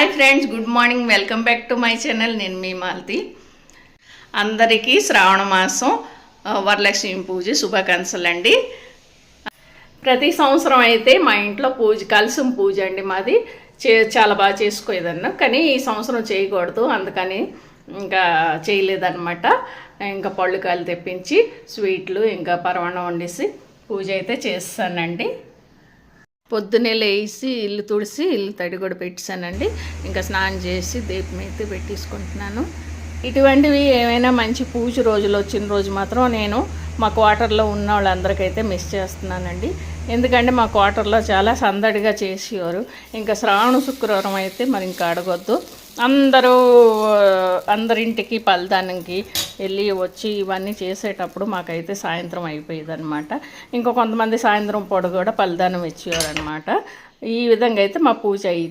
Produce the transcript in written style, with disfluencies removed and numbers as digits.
Hi friends, good morning. Welcome back to my channel. నేను మీ మాలతి. అందరికీ శ్రావణ మాసం వరలక్ష్మి పూజ శుభాకాంక్షలు అండి. ప్రతి సంవత్సరం అయితే మా ఇంట్లో పూజ కలశం పూజ అండి మాది. చాలా బాగా చేసుకోలేదన్న, కానీ ఈ సంవత్సరం చేయకూడదు, అందుకని ఇంకా చేయలేదన్నమాట. ఇంకా పళ్ళుకాయలు తెప్పించి స్వీట్లు ఇంకా పరమాన్నం వండేసి పూజ అయితే చేస్తానండి. పొద్దున్నే లేచి ఇల్లు తుడిసి ఇల్లు తడి కూడా పెట్టేశానండి. ఇంకా స్నానం చేసి దీపం అయితే పెట్టేసుకుంటున్నాను. ఇటువంటివి ఏమైనా మంచి పూజ రోజులు వచ్చిన రోజు మాత్రం నేను మా క్వార్టర్లో ఉన్న వాళ్ళందరికైతే మిస్ చేస్తున్నానండి. ఎందుకంటే మా క్వార్టర్లో చాలా సందడిగా చేసేవారు. ఇంకా శ్రావణ శుక్రవారం అయితే మరి ఇంకా అడగొద్దు, అందరింటికి పలదానంకి వెళ్ళి వచ్చి ఇవన్నీ చేసేటప్పుడు మాకైతే సాయంత్రం అయిపోయేది అనమాట. ఇంకా కొంతమంది సాయంత్రం పూట కూడా పలదానం ఇచ్చేవారు అనమాట. ఈ విధంగా అయితే మా పూజ అయ్యింది.